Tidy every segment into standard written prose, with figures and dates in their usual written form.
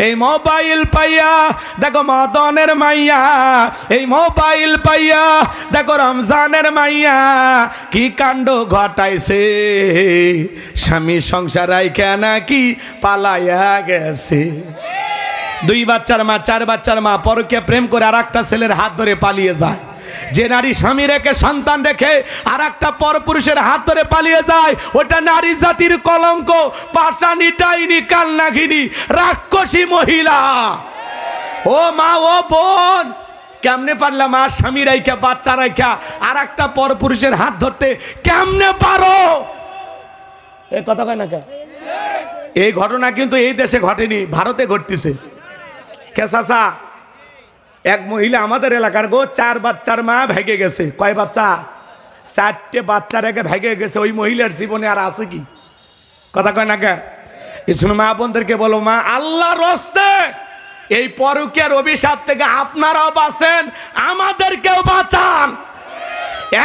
এই মোবাইল পাইয়া দেখো মদনের মাইয়া, এই মোবাইল পাইয়া দেখো রমজানের মাইয়া কি কাণ্ড ঘটাইছে, স্বামী সংসার রাইখা নাকি পালাইয়া গেছে। 2 বাচ্চার মা 4 বাচ্চার মা পরকে প্রেম করে আর একটা ছেলের হাত ধরে পালিয়ে যায়। যে নারী স্বামী রেখে সন্তান রেখে আর একটা পরপুরুষের হাত ধরে পালিয়ে যায়, ওটা নারী জাতির কলঙ্ক, পাষাণী ডাইনি কালনাগিনী রাক্ষসী মহিলা। ও মা ও বোন, কেমনে পারলাম মা স্বামী রাইখা বাচ্চা রাইখা আর একটা পরপুরুষের হাত ধরতে, কেমনে পারো? এ কথা কয় না কে? এই ঘটনা কিন্তু এই দেশে ঘটেনি, ভারতে ঘটতেছে। কে চাচা, এক মহিলা আমাদের এলাকার গো 4 বাচ্চার মা ভেগে গেছে। কয় বাচ্চা? 4টে বাচ্চা রেখে ভেগে গেছে। ওই মহিলার জীবনে আর আছে কি? কথা কয় না কে? এই শুনো মা বোনদেরকে বলো, মা আল্লাহর রাস্তে এই পরকীয়ার অভিশাপ থেকে আপনারাও বাঁচেন, আমাদেরকেও বাঁচান।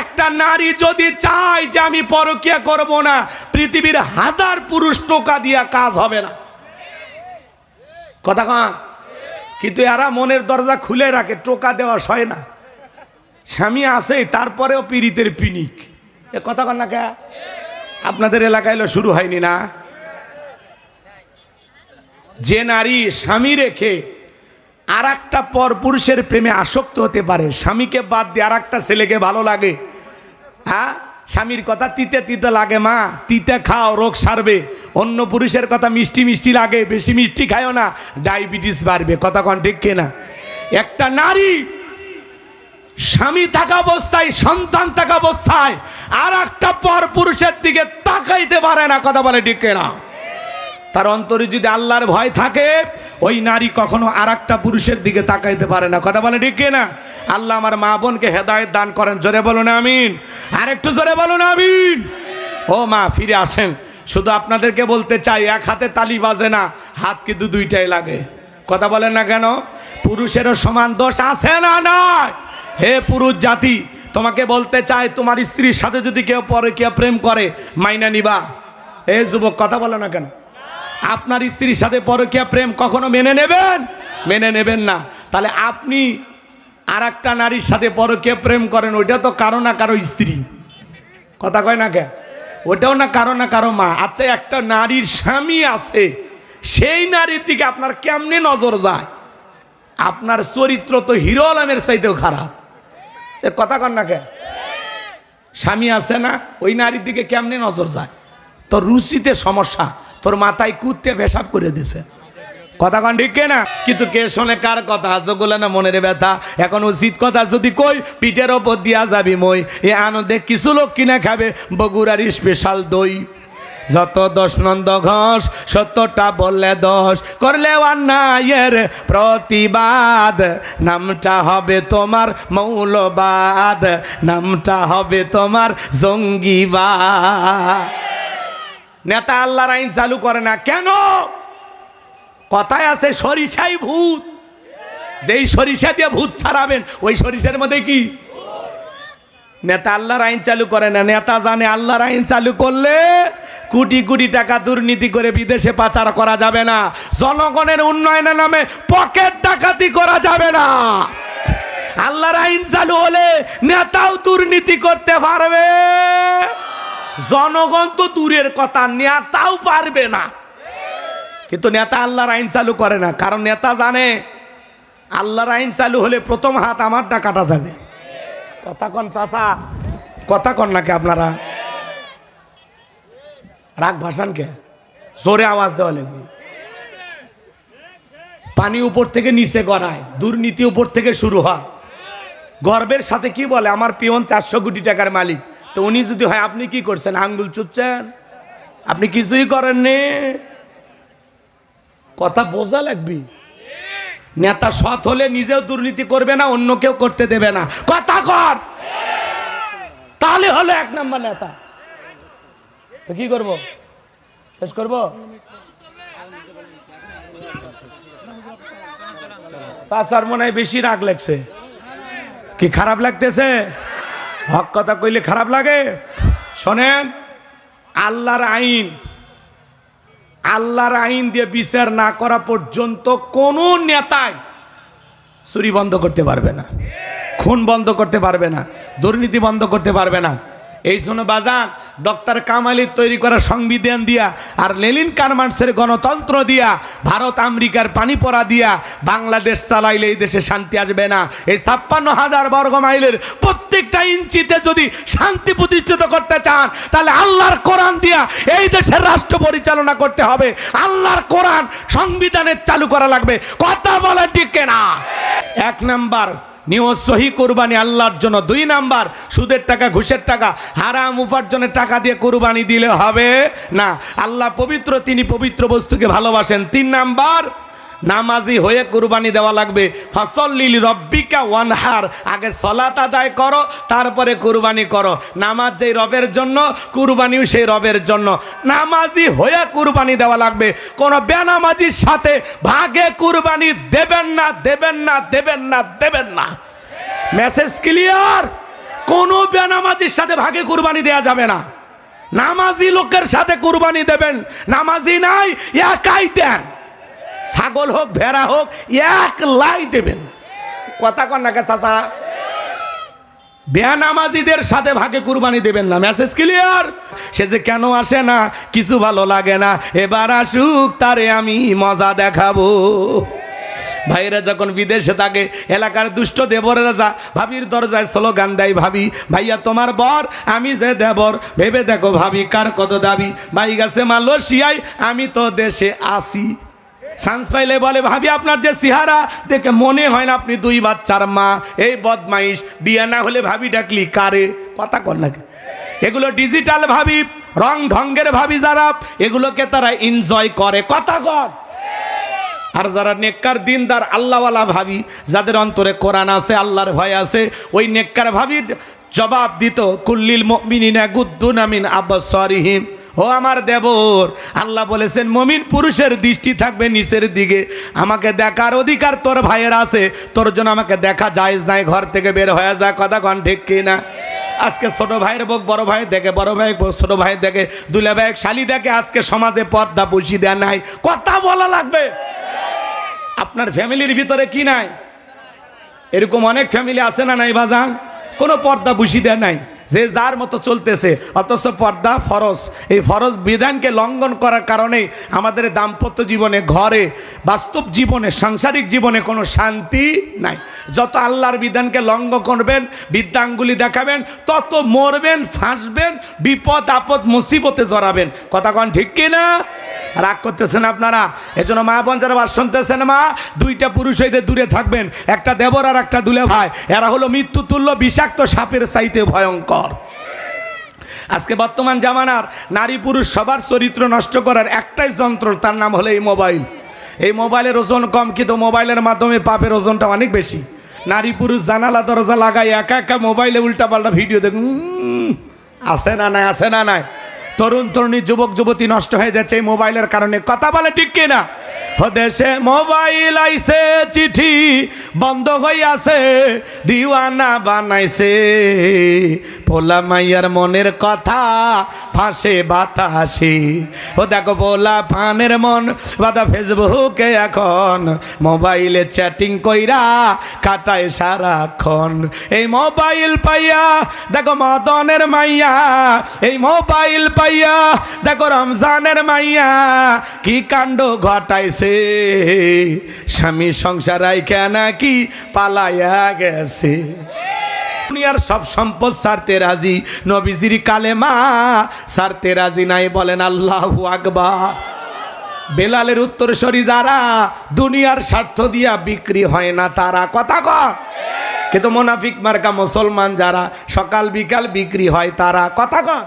একটা নারী যদি চায় যে আমি পরকীয়া করব না, পৃথিবীর 1000 পুরুষ টোকা দিয়া কাজ হবে না। কথা কন? কিন্তু এরা মনের দরজা খুলে রাখে, টোকা দেওয়া সয় না। স্বামী আছে তারপরেও পীড়িতের পিনিক। এ কথা কন না কে? আপনাদের এলাকায় এলো শুরু হয়নি না? যে নারী স্বামী রেখে আর একটা পরপুরুষের প্রেমে আসক্ত হতে পারে, স্বামীকে বাদ দিয়ে আর একটা ছেলেকে ভালো লাগে, হ্যাঁ স্বামীর কথা তিতে তিতে লাগে, মা তিতে খাও রোগ সারবে। অন্য পুরুষের কথা মিষ্টি মিষ্টি লাগে, বেশি মিষ্টি খায়ও না, ডায়াবেটিস বাড়বে। কথা কন ঠিক কিনা? একটা নারী স্বামী থাকা অবস্থায়, সন্তান থাকা অবস্থায় আর একটা পরপুরুষের দিকে তাকাইতে পারে না। কথা বলে ঠিক কিনা? তার অন্তরে যদি আল্লাহর ভয় থাকে, ওই নারী কখনো আর একটা পুরুষের দিকে তাকাইতে পারে না। কথা বলে ঠিক কিনা? আল্লাহ আমার মা বোনকে হেদায়েত দান করেন। জোরে বলুন আমিন। আর একটু জোরে বলুন আমিন। ও মা ফিরে আসেন। শুধু আপনাদেরকে বলতে চাই, এক হাতে তালি বাজে না, হাত কিন্তু 2টাই লাগে। কথা বলেন না কেন? পুরুষেরও সমান দোষ আছে না নাই? হে পুরুষ জাতি, তোমাকে বলতে চাই, তোমার স্ত্রীর সাথে যদি কেউ পরকীয়া প্রেম করে, মাইনা নিবা? হে যুবক, কথা বলে না কেন? আপনার স্ত্রীর সাথে পরকীয়া প্রেম কখনো মেনে নেবেন? মেনে নেবেন না। তাহলে আপনি আর একটা নারীর সাথে পরকীয়া প্রেম করেন, ওইটা তো কারো না কারো স্ত্রী। কথা কয় না কে? ওটাও না কারো মা। আচ্ছা, একটা নারীর স্বামী আছে, সেই নারীর দিকে আপনার কেমনে নজর যায়? আপনার চরিত্র তো হিরো আলমের চাইতেও খারাপ। কথা কন না কে? স্বামী আছে না, ওই নারীর দিকে কেমনে নজর যায়? তোর রুচিতে সমস্যা, তোর মাথায় কুত্তে পেশাব করে দিছে। কথা কন ঠিক না? কিন্তু কে শোনে কার কথা? যেগুলো না মনের ব্যথা। এখন উচিত কথা যদি কই, পিঠের ওপর দিয়া যাবি মই। এ আনন্দে কিছু লোক কিনা খাবে বগুড়ার স্পেশাল দই। যত দোষ নন্দ ঘোষ, 70টা বললে দোষ, করলে অন্যায়ের প্রতিবাদ, নামটা হবে তোমার মৌলবাদ, নামটা হবে তোমার জঙ্গিবাদ। নেতা আল্লাহর আইন চালু করে না কেন? কথায় আছে সরিষাই ভূত। যেই সরিষা দিয়ে ভূত ছাড়াবেন, ওই সরিষার মধ্যে কি? নেতা আল্লাহর আইন চালু করে না। নেতা জানে আল্লাহর আইন চালু করলে কোটি কোটি টাকা দুর্নীতি করে বিদেশে পাচার করা যাবে না, জনগণের উন্নয়নের নামে পকেট ডাকাতি করা যাবে না। আল্লাহর আইন চালু হলে নেতাও দুর্নীতি করতে পারবে, জনগণ তো দূরের কথা, নেতাও পারবে না। কিন্তু নেতা আল্লাহর আইন চালু করে না, কারণ নেতা জানে আল্লাহর আইন চালু হলে প্রথম হাত আমারটা কাটা যাবে। কথা কন চাচা, কথা কন নাকি আপনারা? রাগ ভাসান কে? জোরে আওয়াজ দেওয়া লাগবে। পানি উপর থেকে নিচে গড়ায়, দুর্নীতি উপর থেকে শুরু হয়। গর্বের সাথে কি বলে, আমার পিয়ন 400 কোটি টাকার মালিক। তো উনি যদি হয়, আপনি কি করছেন? আঙ্গুল চুচ্ছেন, আপনি কিছুই করেননি। কথা বোঝা লাগবে। নেতা সৎ হলে নিজেও দুর্নীতি করবে না, অন্য কেউ করতে দেবে না। কথা কর, তাহলে হলো 1 নম্বর নেতা। তো কি করবো? শেষ করবো? চাচার মনে হয় বেশি রাগ লাগছে। কি খারাপ লাগতেছে? হক কথা কইলে খারাপ লাগে? শোনেন, আল্লাহর আইন, আল্লাহর আইন দিয়ে বিচার না করা পর্যন্ত কোনো নেতাই চুরি বন্ধ করতে পারবে না, খুন বন্ধ করতে পারবে না, দুর্নীতি বন্ধ করতে পারবে না। এই জন্য বাজান ডক্টর কামালের তৈরি করা সংবিধান দিয়া আর লেনিন কারমার্ক্সের গণতন্ত্র দিয়া ভারত আমেরিকার পানি পড়া দিয়া বাংলাদেশ চালাইলে এই দেশে শান্তি আসবে না। এই ৫৬,০০০ বর্গ মাইলের প্রত্যেকটা ইঞ্চিতে যদি শান্তি প্রতিষ্ঠিত করতে চান তাহলে আল্লাহর কোরআন দিয়া এই দেশের রাষ্ট্র পরিচালনা করতে হবে। আল্লাহর কোরআন সংবিধানের চালু করা লাগবে। কথা বলে ঠিক না? ১ নাম্বার নিয়ত সহি কুরবানি আল্লাহর জন্য। ২ নাম্বার সুদের টাকা ঘুষের টাকা হারাম উপার্জনের টাকা দিয়ে কুরবানি দিলে হবে না। আল্লাহ পবিত্র, তিনি পবিত্র বস্তুকে ভালোবাসেন। ৩ নাম্বার নামাজি হয়ে কুরবানি দেওয়া লাগবে। ফাসল্লিল রব্বিকা ওয়ানহার, আগে সালাত আদায় করো তারপরে কুরবানি করো। নামাজ যেই রবের জন্য, কুরবানিও সেই রবের জন্য। নামাজি হয়ে কুরবানি দেওয়া লাগবে। কোন বেনামাজির সাথে ভাগে কুরবানি দেবেন না, দেবেন না, দেবেন না, দেবেন না। Message clear? কোন বেনামাজির সাথে ভাগে কুরবানি দেয়া যাবে না। নামাজি লোকের সাথে কুরবানি দেবেন, নামাজি নাই একাই দেন। ছাগল হোক ভেড়া হোক এক লাই দেবেন। কথা কন না চাচা? বেনামাজিদের সাথে ভাগে কুরবানি দেবেন না। Message clear? সে যে কেন আসে না, কিছু ভালো লাগে না, এবার আসুক, তারে আমি মজা দেখাবো। ভাইরা যখন বিদেশে থাকে এলাকার দুষ্ট দেবরেরা যা ভাবির দরজায় স্লোগান দেয়, ভাবি ভাইয়া তোমার বর, আমি যে দেবর, ভেবে দেখো ভাবি কার কত দাবি, ভাই গেছে মালয়েশিয়ায়, আমি তো দেশে আসি। চান্স পাইলে বলে ভাবি আপনার যে চেহারা দেখে মনে হয় না আপনি 2 বাচ্চার মা। এই বদমাইশ, বিয়ে না হলে ভাবি ডাকলি কারে? কথা কর না। এগুলো ডিজিটাল ভাবি, রং ঢঙ্গের ভাবি যারা, এগুলোকে তারা এনজয় করে। কথা কর। আর যারা নেককার দিনদার আল্লাহওয়ালা ভাবি, যাদের অন্তরে কোরআন আছে, আল্লাহর ভয় আছে, ওই নেককার ভাবির জবাব দিত কুল্লিল মুমিনিনা গুদ্দুনা মিন আবসারিহিম। ও আমার দেবর, আল্লাহ বলেছেন মুমিন পুরুষের দৃষ্টি থাকবে নিচের দিকে। আমাকে দেখার অধিকার তোর ভাইয়ের আছে, তোর জন্য আমাকে দেখা জায়েজ নাই, ঘর থেকে বের হয়ে যায়। কথা কন ঠিক কিনা? আজকে ছোট ভাইয়ের বউ বড় ভাই দেখে, বড় ভাই ছোট ভাই দেখে, দুলা ভাই শালি দেখে। আজকে সমাজে পর্দা বসি দেয়া নাই। কথা বলা লাগবে। আপনার ফ্যামিলির ভিতরে কি নাই? এরকম অনেক ফ্যামিলি আছে না নাই বাজান? কোনো পর্দা বসি দেয়া নাই, যে যার মতো চলতেছে। অথচ পর্দা ফরজ। এই ফরজ বিধানকে লঙ্ঘন করার কারণে আমাদের দাম্পত্য জীবনে, ঘরে, বাস্তব জীবনে, সাংসারিক জীবনে কোনো শান্তি নাই। যত আল্লাহর বিধানকে লঙ্ঘন করবেন, বিদ্যাঙ্গুলি দেখাবেন, তত মরবেন, ফাঁসবেন, বিপদ আপদ মুসিবতে জড়াবেন। কথা কন ঠিক কিনা? রাগ করতেছেন আপনারা? এজন্য মা বোন যারা বাস শুনতেছেন, মা 2টা পুরুষ হইতে দূরে থাকবেন। একটা দেবর আর একটা দুলে ভাই। এরা হলো মৃত্যুতুল্য বিষাক্ত সাপের চাইতে ভয়ঙ্কর। আজকে বর্তমান জামানার নারী পুরুষ সবার চরিত্র নষ্ট করার একটাই যন্ত্র, তার নাম হলো এই মোবাইল। এই মোবাইলের ওজন কম, কিন্তু মোবাইলের মাধ্যমে পাপের ওজনটা অনেক বেশি। নারী পুরুষ জানালা দরজা লাগাই একা একা মোবাইলে উল্টাপাল্টা ভিডিও দেখ। আছে না নাই? আছে না নাই? তরুণ তরুণী, যুবক যুবতী নষ্ট হয়ে যাচ্ছে এই মোবাইলের কারণে। কথা বলে ঠিক কিনা? দেশে মোবাইল আইছে, চিঠি বন্ধ হইয়াছে, দিওয়ানা বানাইছে, পোলা মাইয়ার মনের কথা ভাসে বাতাসে। ও দেখো পোলা ফানের মন বাদা ফেসবুকে এখন, মোবাইলে চ্যাটিং কইরা কাটায় সারাক্ষণ। এই মোবাইল পাইয়া দেখো মদনের মাইয়া, এই মোবাইল পাইয়া দেখো রমজানের মাইয়া কি কাণ্ড ঘটাইছে। স্বামী সংসার আইকা নাকি পালাইয়া গেছে। দুনিয়ার সব সম্পদ ছাড়তে রাজি, নবীজির কালেমা ছাড়তে রাজি নাই। বলেন আল্লাহু আকবার। বেলালের উত্তরসূরি যারা, দুনিয়ার স্বার্থ দিয়া বিক্রি হয় না তারা। কথা কয়। কিন্তু মুনাফিক মার্কা মুসলমান যারা, সকাল বিকাল বিক্রি হয় তারা। কথা কয়।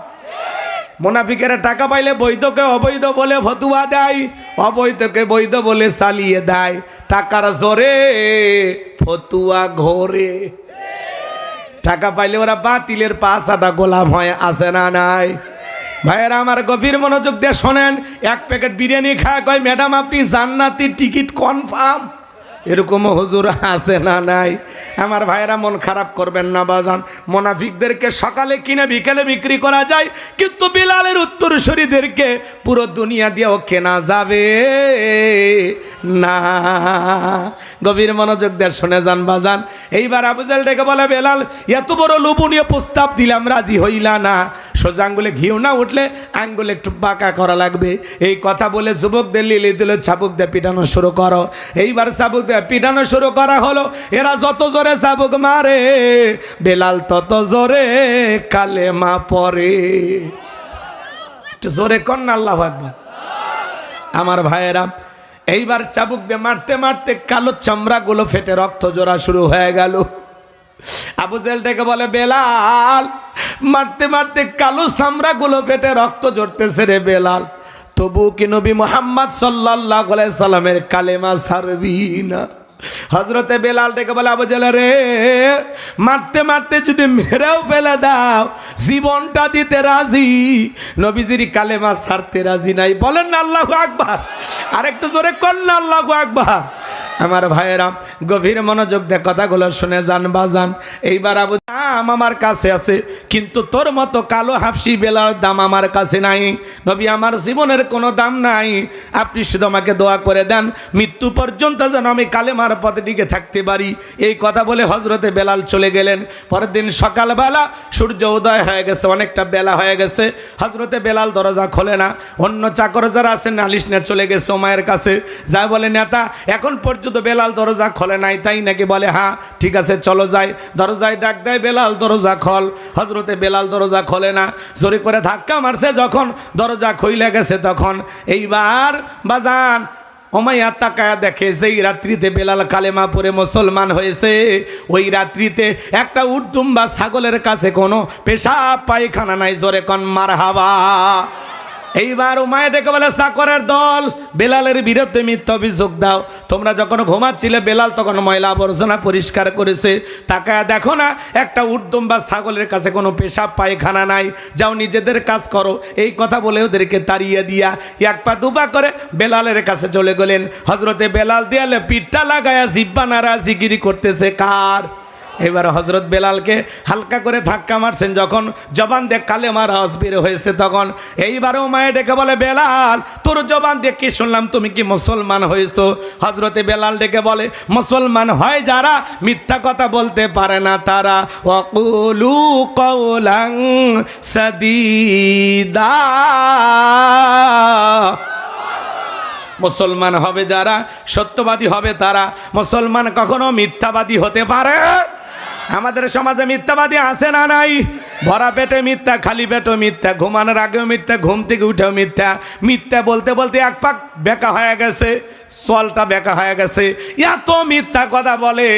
মুনাফিকেরা টাকা পাইলে বৈধকে অবৈধ বলে ফতুয়া দেয়, অবৈধকে বৈধ বলে চালিয়ে দেয়। টাকার জোরে ফতুয়া ঘোরে। টাকা পাইলে ওরা বাতিলের পাঁচাটা গোলাম হয়। আছে না নাই? ভাইয়েরা আমার গভীর মনোযোগ দিয়ে শোনেন। 1 প্যাকেট বিরিয়ানি খায় কয় ম্যাডাম আপনি জান্নাতের টিকিট কনফার্ম। এরকমও হুজুর আছে না নাই? আমার ভাইয়েরা মন খারাপ করবেন না বাজান। মুনাফিকদেরকে সকালে কিনে বিকেলে বিক্রি করা যায়, কিন্তু বিলালের উত্তরসূরিদেরকে পুরো দুনিয়া দিয়েও কেনা যাবে না। গভীর মনোযোগ দিয়ে শুনে যান বাজান। এইবার আবু জাহেল ডেকে বলে, বেলাল এত বড় লোভনীয় প্রস্তাব দিলাম, রাজি হইলা না। সোজা আঙ্গুলে ঘিউ না উঠলে আঙ্গুলে একটু বাঁকা করা লাগবে। এই কথা বলে যুবকদের লিলি দিলে চাবুক দিয়ে পিটানো শুরু করো। এইবার চাবুক দিয়ে পিটানো শুরু করা হলো। এরা যত জোরে চাবুক মারে, বেলাল তত জোরে কালেমা পড়ে। একটু জোরে কন্যা আল্লাহু আকবার। আমার ভাইয়েরা, এইবার চাবুক দিয়ে মারতে মারতে কালো চামড়াগুলো ফেটে রক্ত জোড়া শুরু হয়ে গেল। আবু জাহেল ডেকে বলে, বেলাল মারতে মারতে কালো চামড়াগুলো ফেটে রক্ত ঝরতেছে রে বেলাল, তবু কি নবী মুহাম্মদ সাল্লাল্লাহু আলাইহি সাল্লামের কালেমা ছাড়বি না? হযরতে বেলাল ডেকে বলে, আবু জাহেল রে, মারতে মারতে যদি মেরেও ফেলে দাও, জীবনটা দিতে রাজি, নবীজির কালেমা ছাড়তে রাজি নাই। বলেন না আল্লাহু আকবার। আরেকটু জোরে করেন না আল্লাহু আকবার। আমার ভাইয়েরা, গভীর মনোযোগ দিয়ে কথাগুলো শুনে যান বাজান। এইবার আবু দাম আমার কাছে আছে, কিন্তু তোর মতো কালো হাফসি বেলার দাম আমার কাছে নাই। নবী, আমার জীবনের কোনো দাম নাই, আপনি শুধু আমাকে দোয়া করে দেন, মৃত্যু পর্যন্ত যেন আমি কালেমার পথে টিকে থাকতে পারি। এই কথা বলে হযরতে বেলাল চলে গেলেন। পরের দিন সকালবেলা সূর্য উদয় হয়ে গেছে, অনেকটা বেলা হয়ে গেছে। হযরতে বেলাল দরজা খোলে না। অন্য চাকর যারা আছেন নালিশ নিয়ে চলে গেছে ওমায়ের কাছে। যা বলে, নেতা এখন পর্যন্ত বেলাল দরজা খোলে নাই, তাই নাকি? বলে, হ্যাঁ ঠিক আছে চলো যাই। দরজায় ডাক দেয়, বেলাল দরজা খোল। হযরতে বেলাল দরজা খোলে না। জোরে করে ধাক্কা মারছে, যখন দরজা খুইলে গেছে তখন এইবার বাজান উমাইয়া তাকায়া দেখে যেই রাত্রিতে বেলাল কালেমা পড়ে মুসলমান হয়েছে, ওই রাত্রিতে একটা উটদুম্বা ছাগলের কাছে কোনো পেশাব পায়খানা নাই। জোরে কন মারহাবা। এইবার উমাইয়া ডেকে বলে, চাকরের দল, বেলালের বিরুদ্ধে মিথ্যা অভিযোগ দাও। তোমরা যখন ঘুমাচ্ছিলে বেলাল তখন ময়লা আবর্জনা পরিষ্কার করেছে, তাকায়া দেখো না একটা উটদুম্বা ছাগলের কাছে কোনো পেশাব পায়খানা নাই, যাও নিজেদের কাজ করো। এই কথা বলে ওদেরকে তাড়িয়ে দিয়া এক পা দুপা করে বেলালের কাছে চলে গেলেন। হযরতে বেলাল দেয়ালে পিঠটা লাগায়া জিব্বা নাড়া জিকিরি করতেছে কার? এবার হযরত বেলালকে হালকা করে ধাক্কা মারছেন, যখন জবান দিয়ে কালেমার আওয়াজ বের হয়েছে তখন এইবারও মায়ে ডেকে বলে, বেলাল তোর জবান দিয়ে কি শুনলাম, তুমি কি মুসলমান হয়েছো? হযরতে বেলাল ডেকে বলে, মুসলমান হয় যারা মিথ্যা কথা বলতে পারে না তারা। ওয়াকুলু কওলান সাদীদা। মুসলমান হবে যারা, সত্যবাদী হবে তারা। মুসলমান কখনো মিথ্যাবাদী হতে পারে? আমাদের সমাজে মিথ্যাবাদী আছে না নাই? ভরা পেটে মিথ্যা, খালি পেটে মিথ্যা, ঘুমানোর আগেও মিথ্যা, ঘুম থেকে উঠেও মিথ্যা। মিথ্যা বলতে বলতে এক পাক বেকা হয়ে গেছে, চলটা বেকা হয়ে গেছে। এত মিথ্যা কথা বলে,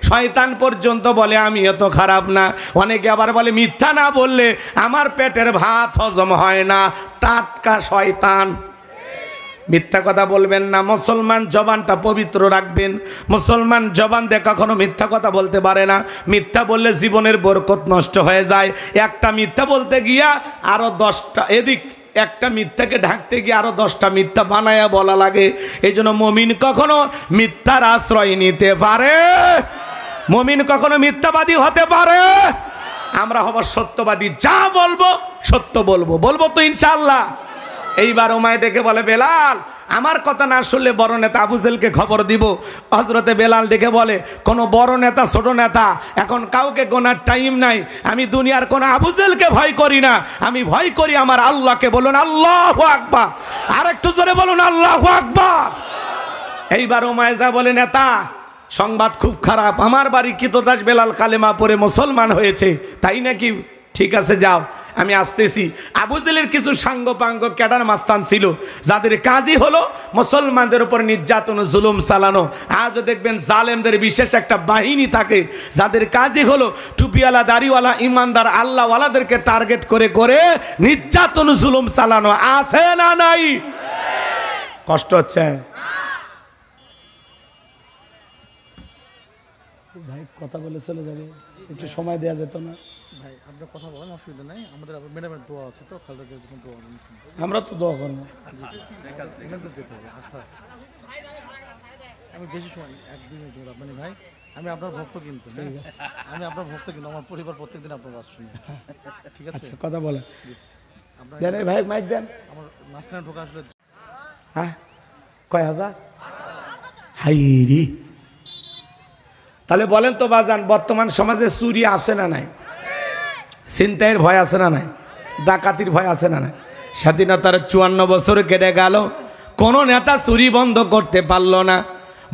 শয়তান পর্যন্ত বলে আমি এত খারাপ না। অনেকে আবার বলে মিথ্যা না বললে আমার পেটের ভাত হজম হয় না। টাটকা শয়তান। মিথ্যা কথা বলবেন না। মুসলমান জবানটা পবিত্র রাখবেন। মুসলমান জবান দিয়ে কখনো মিথ্যা কথা বলতে পারে না। মিথ্যা বললে জীবনের বরকত নষ্ট হয়ে যায়। একটা মিথ্যা বলতে গিয়া আরো 10টা, এদিক একটা মিথ্যাকে ঢাকতে গিয়ে আরো 10টা মিথ্যা বানায়া বলা লাগে। এই জন্য মুমিন কখনো মিথ্যার আশ্রয় নিতে পারে? মুমিন কখনো মিথ্যাবাদী হতে পারে? আমরা হব সত্যবাদী। যা বলবো সত্য বলবো, বলবো তো ইনশাআল্লাহ। এইবার উমাইয়া ডেকে বলে, বেলাল আমার কথা না শুনলে বড় নেতা আবু জাহেলকে খবর দিব। হযরতে বেলাল ডেকে বলে, কোন বড় নেতা ছোট নেতা এখন কাউকে গোনার টাইম নাই। আমি দুনিয়ার কোন আবু জাহেলকে ভয় করি না, আমি ভয় করি আমার আল্লাহকে। বলুন আল্লাহু আকবার। আর একটু জোরে বলুন আল্লাহু আকবার। এইবার উমাইয়া বলে, নেতা সংবাদ খুব খারাপ, আমার বাড়ি কিতদাস বেলাল কালেমা পড়ে মুসলমান হয়েছে। তাই নাকি? ঠিক আছে যাও, আমি আসতেছি। আবু জাহেলের কিছু সাঙ্গ পাঙ্গ ক্যাডার মাস্তান ছিল, যাদের কাজই হলো মুসলমানদের উপর নির্যাতন জুলুম চালানো। আজও দেখবেন জালেমদের বিশেষ একটা বাহিনী থাকে, যাদের কাজই হলো টুপিওয়ালা দাড়িওয়ালা ইমানদার আল্লাহওয়ালাদেরকে টার্গেট করে করে নির্যাতন জুলুম চালানো। আছে না নাই? কষ্ট হচ্ছে ভাই? কথা বলে চলে যাবে, একটু সময় দেওয়া যেত না? ভাই আপনার কথা বলেন, অসুবিধা নাই। আমাদের আবার ম্যাডামের দোয়া আছে তো, খালেদা জিয়ার জন্য দোয়া। আমরা তো দোয়া করবো। আমি বেশি সময় 1-2 মিনিট ধরে আপনার ভাই, আমি আপনার ভক্ত কিন্তু, ঠিক আছে, আমি আপনার ভক্ত কিন্তু, আমার পরিবার প্রত্যেকদিন আপনার বাস শুনি, ঠিক আছে। আচ্ছা কথা বলেন, আপনার দেন এই ভাই মাইক দেন। আমার মাঝখানে ঢোকা আসলে হ্যাঁ কয় হাজার? হাইরি, তাহলে বলেন তো বাজান, বর্তমান সমাজে চুরি আসে না নাই? ছিনতাইয়ের ভয় আছে না নাই? ডাকাতির ভয় আছে না নাই? স্বাধীনতার 54 বছর কেটে গেল, কোনো নেতা চুরি বন্ধ করতে পারলো না।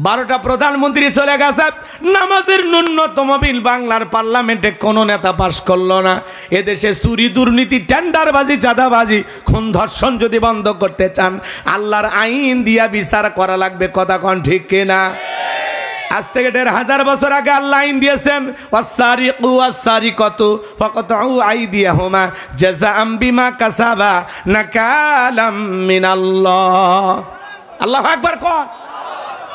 12টা প্রধানমন্ত্রী চলে গেছে, নামাজের ন্যূনতম বিল বাংলার পার্লামেন্টে কোনো নেতা পাশ করলো না। এদেশে চুরি, দুর্নীতি, টেন্ডারবাজি, চাঁদাবাজি, খুন, ধর্ষণ যদি বন্ধ করতে চান, আল্লাহর আইন দিয়া বিচার করা লাগবে। কথা কোন ঠিক কিনা? আজ থেকে 1500 বছর আগে আল্লাহ আইন দিয়েছেন, ওয়াসারিকু ওয়াসারিকাতু ফাকাতউ আইদিয়াহুমা জাযাআম বিমা কাসাবা নাকালাম মিনাল্লাহ। আল্লাহু আকবার কোন?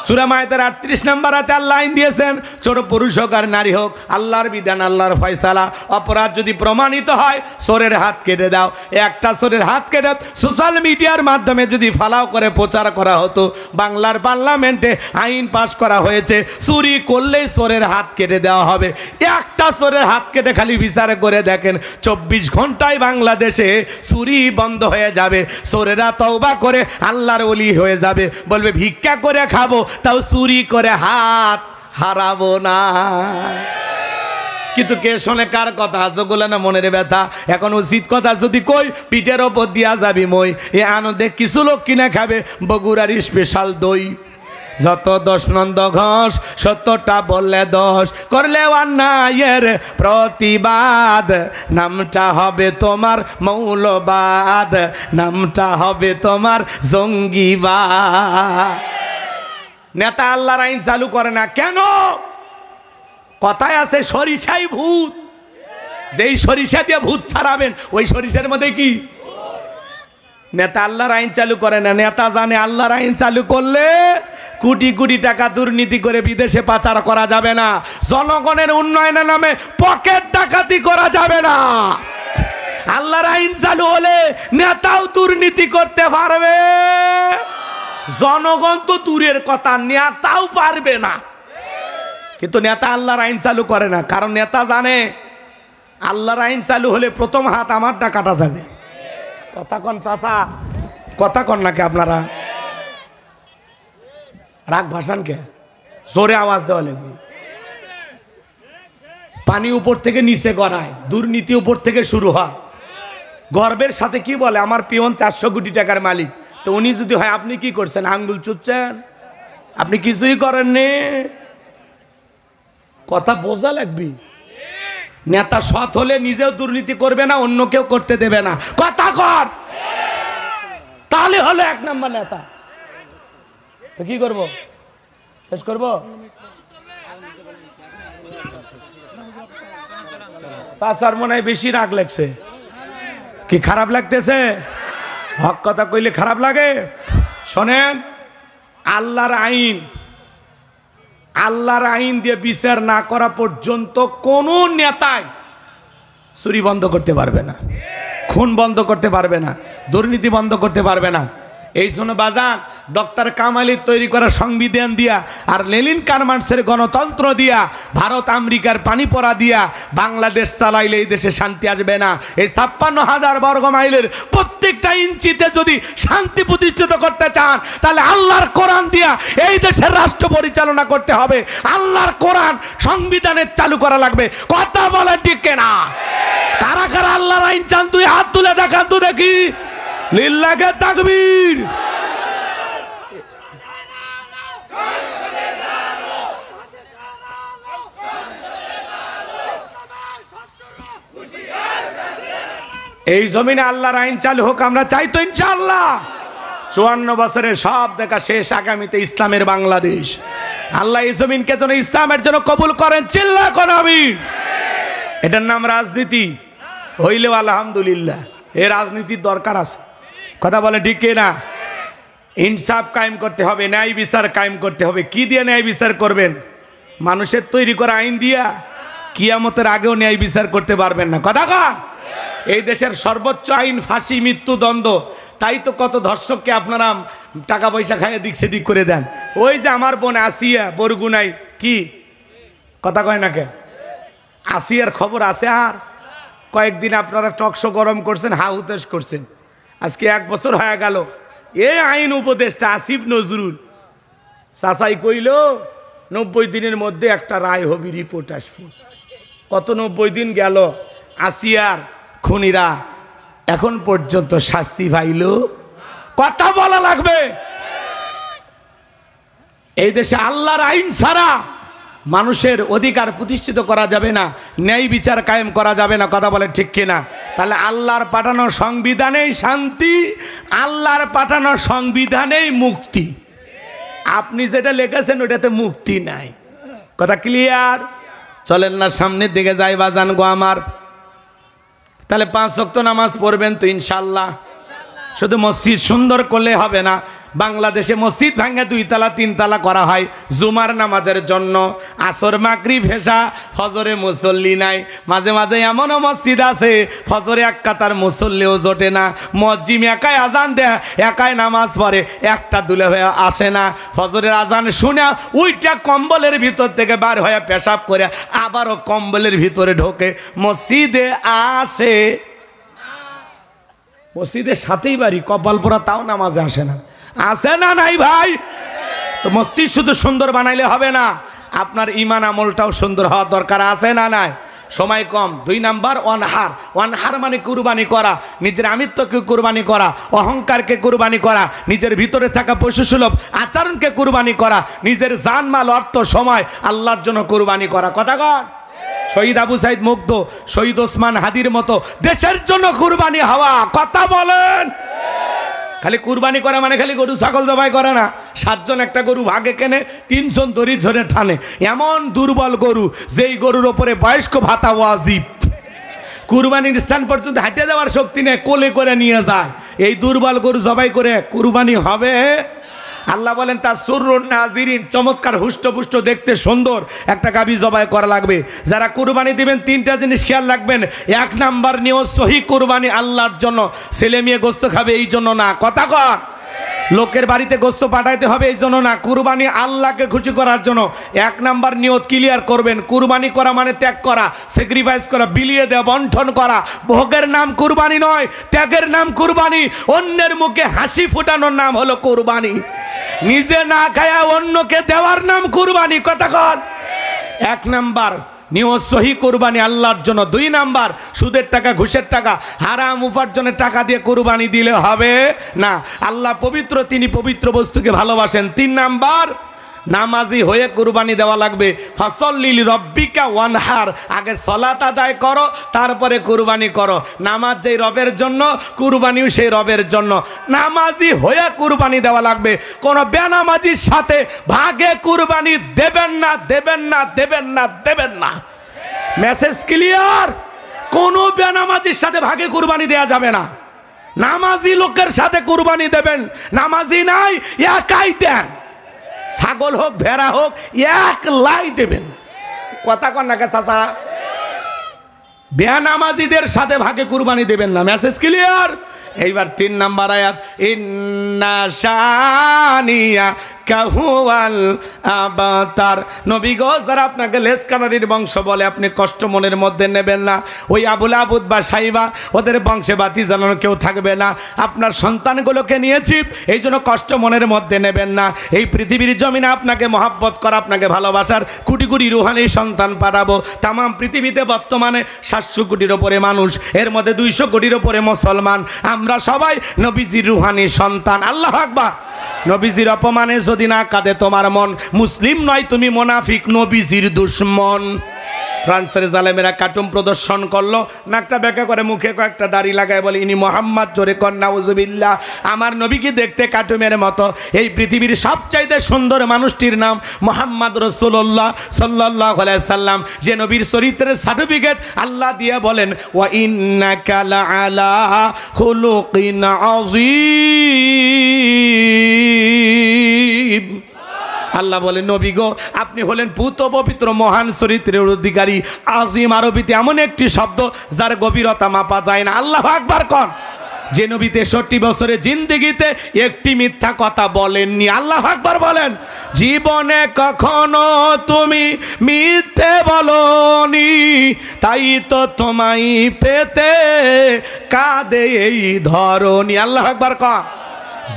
সূরা মায়েদার 38 নম্বর আয়াতে আল্লাহ আইন দিয়েছেন, ছোট পুরুষ হোক আর নারী হোক, আল্লাহর বিধান, আল্লাহর ফয়সালা। অপরাধ যদি প্রমাণিত হয়, চোরের হাত কেটে দাও। একটা চোরের হাত কেটে সোশ্যাল মিডিয়ার মাধ্যমে যদি ফালাও করে প্রচার করা হতো, বাংলার পার্লামেন্টে আইন পাশ করা হয়েছে, চুরি করলেই চোরের হাত কেটে দেওয়া হবে। একটা চোরের হাত কেটে খালি বিচার করে দেখেন, 24 ঘন্টায় বাংলাদেশে চুরি বন্ধ হয়ে যাবে। চোরেরা তওবা করে আল্লাহর ওলি হয়ে যাবে, বলবে ভিক্ষা করে খাবো, তাও চুরি করে হাত হারাবো না। কিন্তু কে শোনে কার কথা? যেগুলো না মনের ব্যথা। এখন উচিত কথা যদি কই, পিঠের ওপর দিয়া যাবি মই। এ আনন্দে কিছু লোক কিনে খাবে বগুড়ার স্পেশাল দই। যত 10 নন্দ ঘোষ, 70টা বললে দোষ, করলে অন্যায়ের প্রতিবাদ, নামটা হবে তোমার মৌলবাদ, নামটা হবে তোমার জঙ্গিবাদ। নেতা আল্লাহর আইন চালু করে না কেন? কথায় আছে সরিষাই ভূত। যেই সরিষা দিয়ে ভূত ছাড়াবেন, ওই সরিষার মধ্যে কি? নেতা আল্লাহর আইন চালু করে না। নেতা জানে আল্লাহর আইন চালু করলে কোটি কোটি টাকা দুর্নীতি করে বিদেশে পাচার করা যাবে না, জনগণের উন্নয়নের নামে পকেট ডাকাতি করা যাবে না। আল্লাহর আইন চালু হলে নেতাও দুর্নীতি করতে পারবে, জনগণ তো দূরের কথা, নেতাও পারবে না। কিন্তু নেতা আল্লাহর আইন চালু করে না, কারণ নেতা জানে আল্লাহর আইন চালু হলে প্রথম হাত আমারটা কাটা যাবে। কথা কন চাচা, কথা কন নাকি আপনারা? রাগ ভাষান কে? জোরে আওয়াজ দেওয়া লাগবে। পানি উপর থেকে নিচে গড়ায়, দুর্নীতি উপর থেকে শুরু হয়। গর্বের সাথে কি বলে, আমার পিয়ন 400 কোটি টাকার মালিক। তো উনি যদি হয়, আপনি কি করছেন? আঙ্গুল চুচ্ছেন, আপনি কিছুই করেননি। কথা বোঝা লাগবে। নেতা সৎ হলে নিজেও দুর্নীতি করবে না, অন্য কেউ করতে দেবে না। কথা কর, তাহলে হলো 1 নম্বর নেতা। তো কি করব? শেষ করব? চাচার মনে হয় বেশি রাগ লাগছে। কি খারাপ লাগতেছে? হক কথা কইলে খারাপ লাগে? শোনেন, আল্লাহর আইন দিয়ে বিচার না করা পর্যন্ত কোন নেতাই চুরি বন্ধ করতে পারবে না, খুন বন্ধ করতে পারবে না, দুর্নীতি বন্ধ করতে পারবে না। এই জন্য বাজান, ডক্টর কামালের তৈরি করা সংবিধান দিয়া আর লেনিন কারমার্ক্সের গণতন্ত্র দিয়া, ভারত আমেরিকার পানি পড়া দিয়া বাংলাদেশ চালাইলে এই দেশে শান্তি আসবে না। এই 56,000 বর্গ মাইলের প্রত্যেকটা ইঞ্চিতে যদি শান্তি প্রতিষ্ঠিত করতে চান, তাহলে আল্লাহর কোরআন দিয়া এই দেশের রাষ্ট্র পরিচালনা করতে হবে। আল্লাহর কোরআন সংবিধানের চালু করা লাগবে। কথা বলে ঠিক না? কারা কারা আল্লাহর আইন চান? তুই হাত তুলে দেখান তো দেখি। লিল্লাহে তাকবীর। এই জমিনে আল্লাহর আইন চালু হোক, আমরা চাই তো ইনশাআল্লাহ। 54 বছরের সব দেখা শেষ, আগামীতে ইসলামের বাংলাদেশ। আল্লাহ এই জমিনকে যেন ইসলামের জন্য কবুল করেন। চিল্লা কোন আমিন। এটার নাম রাজনীতি হইলেও আলহামদুলিল্লাহ, এই রাজনীতির দরকার আছে। কথা বলে ঠিক না? ইনসাফ কায়েম করতে হবে, ন্যায় বিচার কায়েম করতে হবে। কি দিয়ে ন্যায় বিচার করবেন? মানুষের তৈরি করা আইন দিয়া কিয়ামতের আগেও ন্যায় বিচার করতে পারবেন না। কথা কন। এই দেশের সর্বোচ্চ আইন ফাঁসি, মৃত্যুদণ্ড। তাই তো কত ধর্ষককে আপনারা টাকা পয়সা খাইয়ে দিক সেদিক করে দেন। ওই যে আমার বোন আসিয়া বরগুনাই কি কথা কয় না কে, আসিয়ার খবর আছে। আর কয়েকদিন আপনারা টকশো গরম করছেন, হা হুতেশ করছেন। আজকে 1 বছর হয়ে গেল। এ আইন উপদেষ্টা আসিফ নজরুল চাচাই কইল 90 দিনের মধ্যে একটা রায় হবে, রিপোর্ট আসবে। কত 90 দিন গেল, আসিয়ার খুনিরা এখন পর্যন্ত শাস্তি পাইল? কথা বলা লাগবে। এই দেশে আল্লাহর আইন ছাড়া মানুষের অধিকার প্রতিষ্ঠিত করা যাবে না, ন্যায় বিচার কায়েম করা যাবে না। কথা বলে ঠিক কিনা? তাহলে আল্লাহর পাঠানো সংবিধানেই শান্তি, আল্লাহর পাঠানো সংবিধানেই মুক্তি। আপনি যেটা লিখেছেন ওটাতে মুক্তি নাই। কথা ক্লিয়ার? চলেন না সামনের দিকে যাই বাজান গো আমার। তাহলে 5 ওয়াক্ত নামাজ পড়বেন তো ইনশাল্লাহ। শুধু মসজিদ সুন্দর করলে হবে না, বাংলাদেশে মসজিদ ভাঙে 2 তলা 3 তলা করা হয় জুমার নামাজের জন্য। আসর মাগরিব এশা ফজরে মুসল্লি নাই। মাঝে মাঝে এমনও মসজিদ আছে ফজরে 1 কাতার মুসল্লিও জোটে না। মসজিদ একাই আজান দেয়, একাই নামাজ পড়ে, একটা দুলে হয়ে আসে না। ফজরের আজান শুনে ওইটা কম্বলের ভিতর থেকে বার হয়ে পেশাব করে আবারও কম্বলের ভিতরে ঢোকে, মসজিদে আসে। মসজিদের সাথেই বাড়ি, কপাল পোড়া, তাও নামাজে আসে না। আছে না নাই ভাই? তো মসজিদ শুধু সুন্দর বানাইলে হবে না, আপনার ঈমান আমলটাও সুন্দর হওয়া দরকার। আছে না নাই? সময় কম। 2 নাম্বার অনহার। অনহার মানে কুরবানি করা, নিজের আমিত্বকে কুরবানি করা, অহংকারকে কুরবানি করা, নিজের ভিতরে থাকা পশুসুলভ আচরণকে কুরবানি করা, নিজের জানমাল অর্থ সময় আল্লাহর জন্য কুরবানি করা। কথা কন? শহীদ আবু সাইদ মুগ্ধ, শহীদ ওসমান হাদির মতো দেশের জন্য কুরবানি হওয়া। কথা বলেন? খালি কুরবানি করা মানে খালি গরু ছাগল জবাই করে না। 7 জন একটা গরু ভাগে কেনে, 3 জন দড়ি ধরে টানে। এমন দুর্বল গরু যেই গরুর ওপরে বয়স্ক ভাতা ওয়াজিব, কুরবানির স্থান পর্যন্ত হাঁটে যাওয়ার শক্তি নেই, কোলে করে নিয়ে যায়। এই দুর্বল গরু জবাই করে কুরবানি হবে? আল্লাহ বলেন তার সুরুন নাজিরিন, চমৎকার হুষ্টপুষ্ট দেখতে সুন্দর একটা গাভী জবাই করা লাগবে। যারা কুরবানি দিবেন 3টা জিনিস খেয়াল রাখবেন। 1 নাম্বার নিয়ত সহি কুরবানি আল্লাহর জন্য, ছেলে মেয়ে গোস্ত খাবে এই জন্য না। কথা কর? লোকের বাড়িতে গোস্ত পাঠাইতে হবে এই জন্য না, কুরবানি আল্লাহকে খুশি করার জন্য। 1 নাম্বার নিয়ত ক্লিয়ার করবেন। কুরবানি করা মানে ত্যাগ করা, স্যাক্রিফাইস করা, বিলিয়ে দেওয়া, বন্টন করা। ভোগের নাম কুরবানি নয়, ত্যাগের নাম কুরবানি। অন্যের মুখে হাসি ফোটানোর নাম হলো কুরবানি। নিজে না খায়া অন্যকে দেওয়ার নাম কুরবানি। কথা কন? 1 নাম্বার নিয়ত সহি কুরবানি আল্লাহর জন্য। 2 নাম্বার সুদের টাকা, ঘুষের টাকা, হারাম উপার্জনের টাকা দিয়ে কুরবানি দিলে হবে না। আল্লাহ পবিত্র, তিনি পবিত্র বস্তুকে ভালোবাসেন। 3 নাম্বার নামাজি হয়ে কুরবানি দেওয়া লাগবে। ফাসল্লি লিরাব্বিকা ওয়ানহার, আগে সালাত আদায় করো তারপরে কুরবানি করো। নামাজ যেই রবের জন্য, কুরবানিও সেই রবের জন্য। নামাজি হয়ে কুরবানি দেওয়া লাগবে। কোন বেনামাজির সাথে ভাগে কুরবানি দেবেন না, দেবেন না, দেবেন না, দেবেন না। Message clear? কোন বেনামাজির সাথে ভাগে কুরবানি দেওয়া যাবে না। নামাজি লোকের সাথে কুরবানি দেবেন, নামাজি নাই একাই দেন। ছাগল হোক ভেড়া হোক একলাই দেবেন। কথা কন না কে চাচা? বেনামাজিদের সাথে ভাগে কুরবানি দেবেন না। Message clear? এইবার 3 নাম্বার আয়াত, ইন্না শানিয়া কাহুয়াল আবাতার। নবী গো, যারা আপনাকে লেসকানারির বংশ বলে আপনি কষ্ট মনের মধ্যে নেবেন না। ওই আবুল আবুদ বা সাইবা, ওদের বংশে বাতি জ্বালানো কেউ থাকবে না। আপনার সন্তানগুলোকে নিয়েছি, এই জন্য কষ্ট মনের মধ্যে নেবেন না। এই পৃথিবীর জমিনে আপনাকে মহাব্বত করা, আপনাকে ভালোবাসার কোটি কোটি রুহানি সন্তান পাঠাবো। তাম পৃথিবীতে বর্তমানে 700 কোটির ওপরে মানুষ, এর মধ্যে 200 কোটির ওপরে মুসলমান। আমরা সবাই নবীজির রুহানি সন্তান। আল্লাহু আকবার। নবীজির অপমানে যদি না কাঁদে তোমার মন, মুসলিম নয় তুমি মুনাফিক, নবীজির দুশমন। ফ্রান্সের জালেমেরা কার্টুন প্রদর্শন করলো, নাকটা বেঁকা করে মুখে কয়েকটা দাড়ি লাগায় বলে ইনি মোহাম্মদ, জোরে কর নাউজুবিল্লাহ। আমার নবীকে দেখতে কার্টুনের মতো। এই পৃথিবীর সবচাইতে সুন্দর মানুষটির নাম মুহাম্মদ রাসূলুল্লাহ সাল্লাল্লাহু আলাইহি সাল্লাম, যে নবীর চরিত্রের সার্টিফিকেট আল্লাহ দিয়ে বলেন ওয়া ইন্নাকা লাআলা খুলুকিন আযীম। আল্লাহ বলে নবী গো, আপনি হলেন পুত পবিত্র মহান চরিত্রের অধিকারী। আজিম আরবিতে এমন একটি শব্দ যার গভীরতা মাপা যায় না। আল্লাহু আকবার কন। যে নবী 63 বছরের জিন্দেগিতে একটি মিথ্যা কথা বলেননি। আল্লাহু আকবার বলেন। জীবনে কখনো তুমি মিথ্যে বলনি, তাই তো তোমায় পেতে কাঁদে এই ধরনী। আল্লাহু আকবার কর।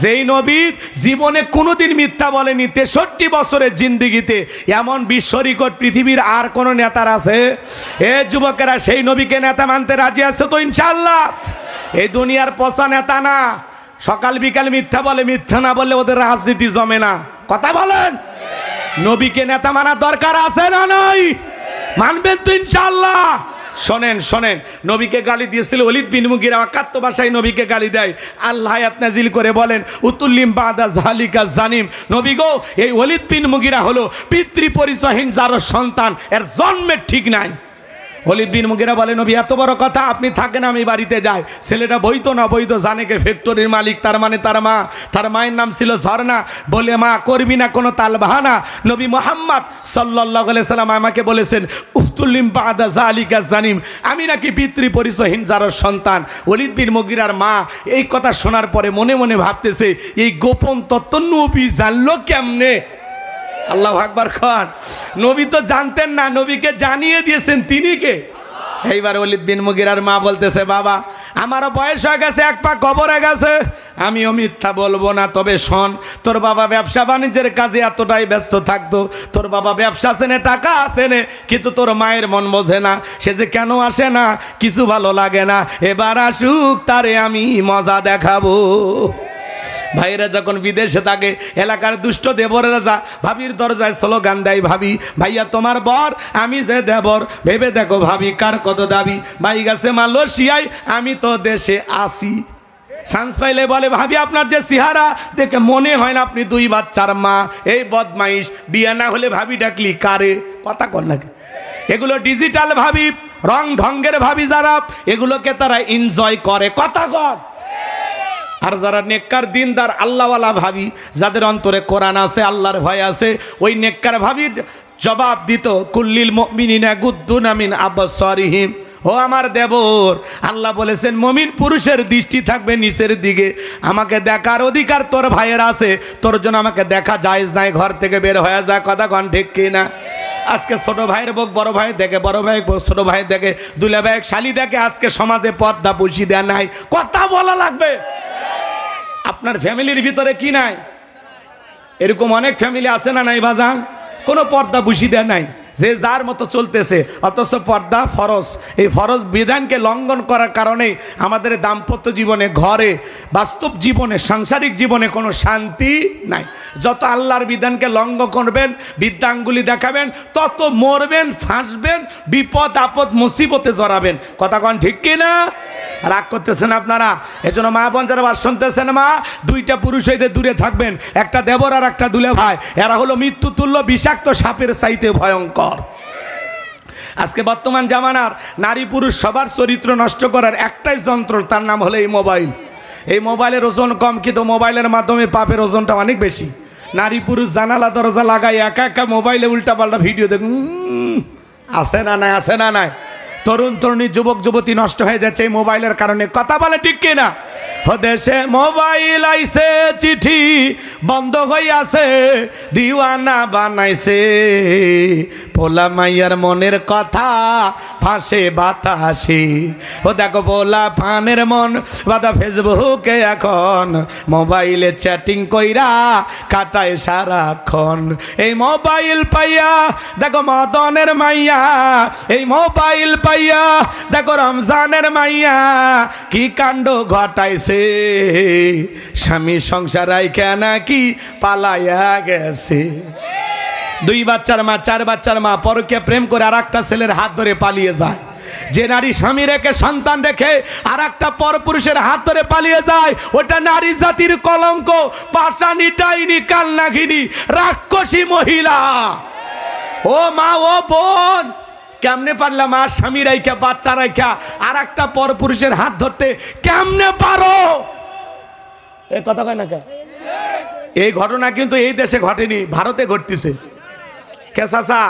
যেই নবী জীবনে কোনোদিন মিথ্যা বলেনি, 63 বছরের জিন্দেগিতে, এমন বিশ্ব রেকর্ড পৃথিবীর আর কোন নেতার আছে? এ যুবকেরা, সেই নবীকে নেতা মানতে রাজি আছে তো ইনশাআল্লাহ? এই দুনিয়ার পচা নেতা না, সকাল বিকাল মিথ্যা বলে, মিথ্যা না বললে ওদের রাজনীতি জমে না। কথা বলেন, নবীকে নেতা মানার দরকার আছে না নাই? মানবেন তো ইনশাআল্লাহ? শোনেন শোনেন, নবীকে গালি দিয়েছিল ওলীদ বিন মুগীরা, অকাত্য ভাষায় নবীকে গালি দেয়। আল্লাহ আয়াত নাজিল করে বলেন, উতুল্লিম বাদা জালিকা জানিম। নবী গো, এই ওলীদ বিন মুগীরা হলো পিতৃ পরিচয়হীন যার সন্তান, এর জন্মের ঠিক নাই। ওলীদ বিন মুগীরা বলে, নবী এত বড় কথা, আপনি থাকেন আমি বাড়িতে যাই। ছেলেটা বৈধ না বৈধ জানে কে? ফ্যাক্টরির মালিক, তার মানে তার মা, তার মায়ের নাম ছিল ঝর্ণা। বলে, মা করবি না কোনো তাল বাহানা। নবী মুহাম্মদ সাল্লাল্লাহু আলাইহি সাল্লাম আমাকে বলেছেন, উতুল্লিম বাদা জালিকা জানিম, আমি নাকি পিতৃ পরিচয়হীন যার সন্তান। ওলীদ বিন মুগীরার মা এই কথা শোনার পরে মনে মনে ভাবতেছে, এই গোপন তত্ত্ব নবী জানলো কেমনে? আল্লাহু আকবার খান। নবী তো জানতেন না, নবীকে জানিয়ে দিয়েছেন তিনি কে? এইবার ওলীদ বিন মুগীরার মা বলতেছে, বাবা আমারও বয়স হয়ে গেছে, এক পা কবরে গেছে, আমিও মিথ্যা বলবো না। তবে শোন, তোর বাবা ব্যবসা বাণিজ্যের কাজে এতটাই ব্যস্ত থাকতো, তোর বাবা ব্যবসা আছে না, টাকা আছে না, কিন্তু তোর মায়ের মন বোঝে না। সে যে কেন আসে না, কিছু ভালো লাগে না। এবার আসুক, তারে আমি মজা দেখাবো। ভাইরা যখন বিদেশে থাকে, এলাকার দুষ্ট দেবরেরা যা ভাবির দরজায় স্লোগান দেয়, ভাবি ভাইয়া তোমার বর, আমি যে দেবর, ভেবে দেখো ভাবি কার কত দাবি। ভাই গেছে মালয়েশিয়ায়, আমি তো দেশে আসি। চান্স পাইলে বলে, ভাবি আপনার যে চেহারা দেখে মনে হয় না আপনি 2 বাচ্চার মা। এই বদমাইশ, বিয়ে না হলে ভাবি ডাকলি কারে? কথা কর না। এগুলো ডিজিটাল ভাবি, রং ঢঙ্গের ভাবি যারা, এগুলোকে তারা এনজয় করে। কথা কর। আর যারা নেককার দিনদার আল্লাহওয়ালা ভাবি, যাদের অন্তরে কোরআন আছে, আল্লাহর ভয় আছে, ওই নেককার ভাবির জবাব দিত, কুল্লিল মুমিনিনা গুদ্দুনা মিন আবসারিহিম। ও আমার দেবর, আল্লাহ বলেছেন মুমিন পুরুষের দৃষ্টি থাকবে নিচের দিকে। আমাকে দেখার অধিকার তোর ভাইয়ের আছে, তোর জন্য আমাকে দেখা জায়েজ নাই, ঘর থেকে বের হয়ে যা। কথা কন ঠিক কিনা? আজকে ছোট ভাইয়ের বউ বড় ভাই দেখে, বড় ভাই ছোট ভাই দেখে, দুলা ভাই শালি দেখে। আজকে সমাজে পর্দা পুষি দেয়া নাই। কথা বলা লাগবে। আপনার ফ্যামিলির ভিতরে কি নাই? এরকম অনেক ফ্যামিলি আছে না নাই বাজান? কোনো পর্দা বুঝি দেয় নাই, যে যার মতো চলতেছে। অথচ পর্দা ফরজ। এই ফরজ বিধানকে লঙ্ঘন করার কারণে আমাদের দাম্পত্য জীবনে, ঘরে, বাস্তব জীবনে, সাংসারিক জীবনে কোনো শান্তি নাই। যত আল্লাহর বিধানকে লঙ্ঘন করবেন, বিদ্যাঙ্গুলি দেখাবেন, তত মরবেন, ফাঁসবেন, বিপদ আপদ মুসিবতে জড়াবেন। কথা কন ঠিক কিনা? রাগ করতেছেন আপনারা? এজন্য মা বোন যারা বাস শুনতেছেন, মা, 2টা পুরুষ হইতে দূরে থাকবেন, একটা দেবর আর একটা দুলে ভাই। এরা হলো মৃত্যু তুল্য বিষাক্ত সাপের চাইতে ভয়ঙ্কর। আজকে বর্তমান জামানার নারী পুরুষ সবার চরিত্র নষ্ট করার একটাই যন্ত্র, তার নাম হলো এই মোবাইল। এই মোবাইলের ওজন কম, কিন্তু মোবাইলের মাধ্যমে পাপের ওজনটা অনেক বেশি। নারী পুরুষ জানালা দরজা লাগাই একা একা মোবাইলে উল্টাপাল্টা ভিডিও দেখুন, আসে না নাই, আসে না নাই। তরুণ তরুণী, যুবক যুবতী নষ্ট হয়ে যাচ্ছে এই মোবাইলের কারণে। কথা বলে ঠিক কিনা? দেশে মোবাইল আইছে, চিঠি বন্ধ হইয়াছে, দিওয়ানা বানাইছে, পোলা মাইয়ার মনের কথা ফাঁসে বাতাসে। ও দেখো পোলা ফানের মন বাদা ফেসবুকে এখন, মোবাইলে চ্যাটিং কইরা কাটায় সারাক্ষণ। এই মোবাইল পাইয়া দেখো মদনের মাইয়া, এই মোবাইল পাইয়া দেখো রমজানের মাইয়া, কি কাণ্ড ঘটাইছে। স্বামী সংসার রাইখা নাকি পালাইয়া গেছে। 2 বাচ্চার মা, 4 বাচ্চার মা পরকে প্রেম করে আর একটা ছেলের হাত ধরে পালিয়ে যায়। যে নারী স্বামী রেখে, সন্তান রেখে আর একটা পরপুরুষের হাত ধরে পালিয়ে যায়, ওটা নারী জাতির কলঙ্ক, পাষাণী, ডাইনি, কালনাগিনী, রাক্ষসী মহিলা। ও মা, ও বোন, কেমনে পারলাম? মা স্বামী রাইখা, বাচ্চা রাইখা আর একটা পরপুরুষের হাত ধরতে কেমনে পারো? এই কথা কয় না কে? এই ঘটনা কিন্তু এই দেশে ঘটেনি, ভারতে ঘটতেছে। কে চাচা?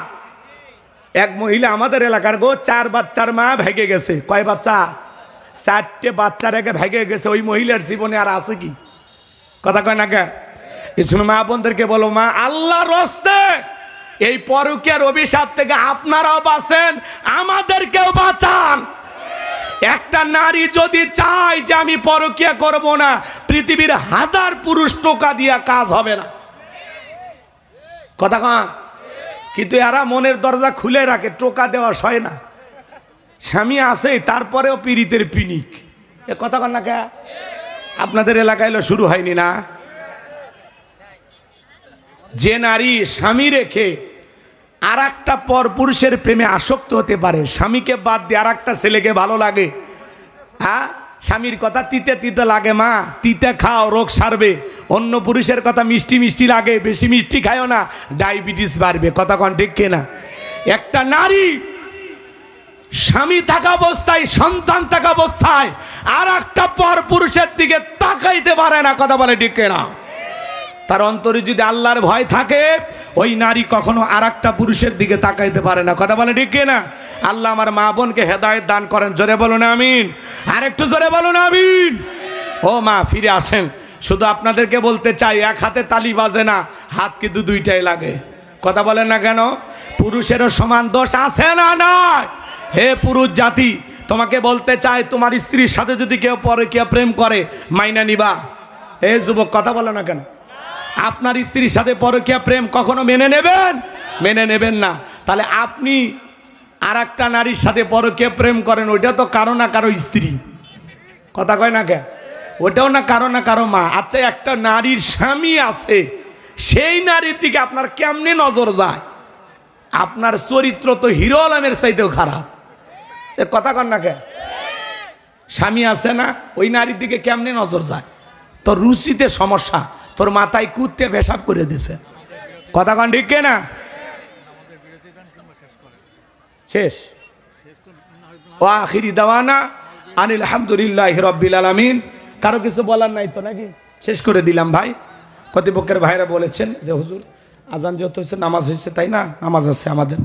এক মহিলা আমাদের এলাকার গো, 4 বাচ্চার মা ভেগে গেছে। কয় বাচ্চা? 4টে বাচ্চা রেখে ভেগে গেছে, ওই মহিলার জীবনে আর আছে কি? কথা কয় না কে? এই শুনো মা বোনদেরকে বলো, মা আল্লাহর রাস্তে এই পরকীয়ার অভিশাপ থেকে আপনারাও বাঁচেন, আমাদেরকেও বাঁচান। একটা নারী যদি চায় যে আমি পরকীয়া করব না, পৃথিবীর 1000 পুরুষ টোকা দিয়া কাজ হবে না। কথা কন? কিন্তু এরা মনের দরজা খুলে রাখে, টোকা দেওয়া হয় না। স্বামী আছে তারপরেও পীড়িতের পিনিক। এ কথা কন না কে? আপনাদের এলাকায় এলো শুরু হয়নি না? যে নারী স্বামী রেখে আর একটা পর পুরুষের প্রেমে আসক্ত হতে পারে, স্বামীকে বাদ দিয়ে আর একটা ছেলেকে ভালো লাগে, হ্যাঁ, স্বামীর কথা তিতে তিতে লাগে, মা তিতে খাও রোগ সারবে। অন্য পুরুষের কথা মিষ্টি মিষ্টি লাগে, বেশি মিষ্টি খায়ও না, ডায়াবেটিস বাড়বে। কথা কন ঠিক কিনা? একটা নারী স্বামী থাকা অবস্থায়, সন্তান থাকা অবস্থায় আর একটা পর পুরুষের দিকে তাকাইতে পারে না। কথা বলে ঠিক কিনা? তার অন্তরে যদি আল্লাহর ভয় থাকে, ওই নারী কখনো আর একটা পুরুষের দিকে তাকাইতে পারে না। কথা বলে ঠিক কিনা? আল্লাহ আমার মা বোনকে হেদায়েত দান করেন। জোরে বলুন আমিন। আর একটু জোরে বলুন আমিন। ও মা ফিরে আসেন। শুধু আপনাদেরকে বলতে চাই, এক হাতে তালি বাজে না, হাত কিন্তু দুইটাই লাগে। কথা বলেন না কেন? পুরুষেরও সমান দোষ আছে না নয়? হে পুরুষ জাতি, তোমাকে বলতে চাই, তোমার স্ত্রীর সাথে যদি কেউ পরকীয়া প্রেম করে, মাইনা নিবা? হে যুবক, কথা বলে না কেন? আপনার স্ত্রীর সাথে পরকীয়া প্রেম কখনো মেনে নেবেন? মেনে নেবেন না। তাহলে আপনি আর একটা নারীর সাথে পরকীয়া প্রেম করেন, ওইটা তো কারো না কারো স্ত্রী। কথা কয় না কে? ওটাও না কারো মা। আচ্ছা, একটা নারীর স্বামী আছে, সেই নারীর দিকে আপনার কেমনে নজর যায়? আপনার চরিত্র তো হিরো আলমের চাইতেও খারাপ। কথা কন না কে? স্বামী আছে না, ওই নারীর দিকে কেমনে নজর যায়? তোর রুচিতে সমস্যা, তোর মাথায় কুত্তে পেশাব করে দিছে। কথা কন ঠিক না? শেষ। ও আখিরি দাওয়ানা আনিল হামদুলিল্লাহি রাব্বিল আলামিন। কারো কিছু বলার নাই তো নাকি? শেষ করে দিলাম ভাই। কর্তৃপক্ষের ভাইরা বলেছেন যে হুজুর আজান যেহেতু হয়েছে, নামাজ হয়েছে, তাই না? নামাজ আছে আমাদের।